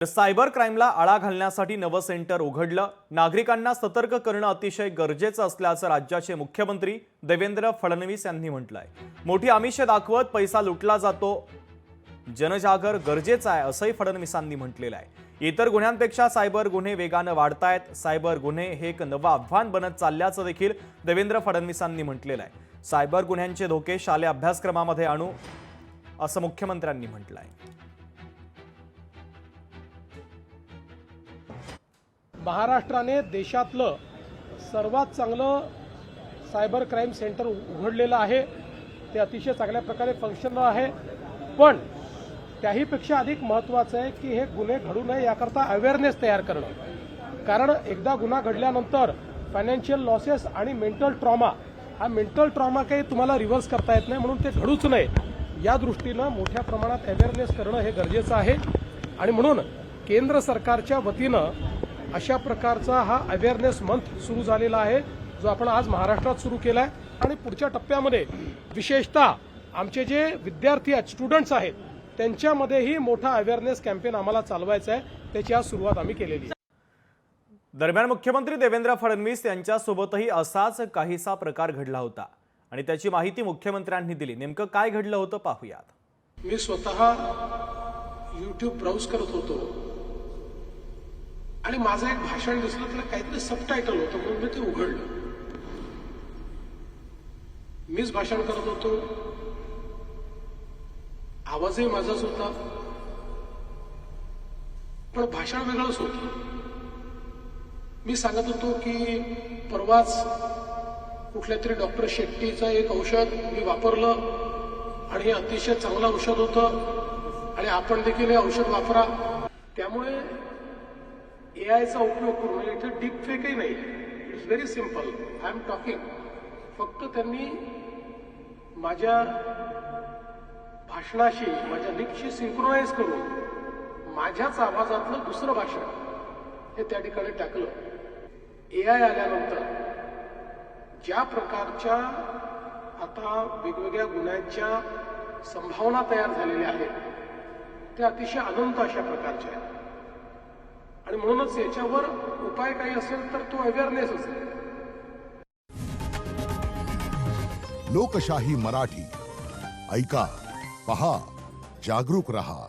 Cyber क्राईमला आळा घालण्यासाठी नवं सेंटर उघडलं। नागरिकांना सतर्क करणं अतिशय गरजेचं असल्याचं राज्याचे मुख्यमंत्री देवेंद्र फडणवीस यांनी म्हटलंय। मोठी आमिषे दाखवत पैसा लुटला जातो, जनजागर गरजेचा आहे असंही फडणवीसांनी म्हटलेलं आहे। इतर गुन्ह्यांपेक्षा सायबर गुन्हे वेगानं वाढतायत। सायबर गुन्हे हे एक नवं आव्हान बनत चालल्याचं देखील देवेंद्र फडणवीसांनी म्हटलेलं आहे। सायबर गुन्ह्यांचे धोके शालेय अभ्यासक्रमामध्ये आणू असं मुख्यमंत्र्यांनी म्हटलंय। महाराष्ट्राने देशातलं सर्वात चांगलं सायबर क्राईम सेंटर उघडलेलं आहे। ते अतिशय चांगल्या प्रकारे फंक्शनल आहे, पण त्याहीपेक्षा अधिक महत्त्वाचं आहे की हे गुन्हे घडू नये याकरता अवेअरनेस तयार करणं। कारण एकदा गुन्हा घडल्यानंतर फायनान्शियल लॉसेस आणि मेंटल ट्रॉमा, हा मेंटल ट्रॉमा काही तुम्हाला रिव्हर्स करता येत नाही, म्हणून ते घडूच नये या दृष्टीनं मोठ्या प्रमाणात अवेअरनेस करणं हे गरजेचं आहे। आणि म्हणून केंद्र सरकारच्या वतीनं अशा प्रकारचा हा अवेअरनेस मंथ सुरू झालेला आहे, जो आपण आज महाराष्ट्रात सुरू केला आहे। आणि पुढच्या टप्प्यामध्ये विशेषतः आमचे जे विद्यार्थी आहेत, स्टुडंट्स आहेत, त्यांच्यामध्येही मोठा अवेअरनेस कॅम्पेन आम्हाला चालवायचा आहे। त्याची आज सुरुवात आम्ही केलेली आहे। दरम्यान मुख्यमंत्री देवेंद्र फडणवीस यांच्यासोबतही असाच काहीसा प्रकार घडला होता आणि त्याची माहिती मुख्यमंत्र्यांनी दिली। नेमकं काय घडलं होतं पाहूयात। मी स्वतः YouTube ब्राउज करत होतो आणि माझं एक भाषण दिसलं, त्याला काहीतरी सबटायटल होतं, म्हणून मी ते उघडलं। मीच भाषण करत होतो, आवाजही माझाच होता, पण भाषण वेगळंच होतं। मी सांगत होतो की परवाच कुठल्या तरी डॉक्टर शेट्टीचं एक औषध मी वापरलं आणि हे अतिशय चांगलं औषध होतं आणि आपण देखील हे औषध वापरा। त्यामुळे एआयचा उपयोग करून, इथे डीप फेकही नाही, it's very simple, I am talking. फक्त त्यांनी माझ्या भाषणाशी, माझ्या लिपशी सिंक्रोनाइज करून माझ्याच आवाजातलं दुसरं भाषण हे त्या ठिकाणी टाकलं। एआय आल्यानंतर ज्या प्रकारच्या आता वेगवेगळ्या गुन्ह्यांच्या संभावना तयार झालेल्या आहेत त्या अतिशय अनंत अशा प्रकारच्या आहेत। आणि म्हणूनच याच्यावर उपाय काही असेल तर तो अवेअरनेस असेल। लोकशाही मराठी ऐका, पहा, जागरूक रहा।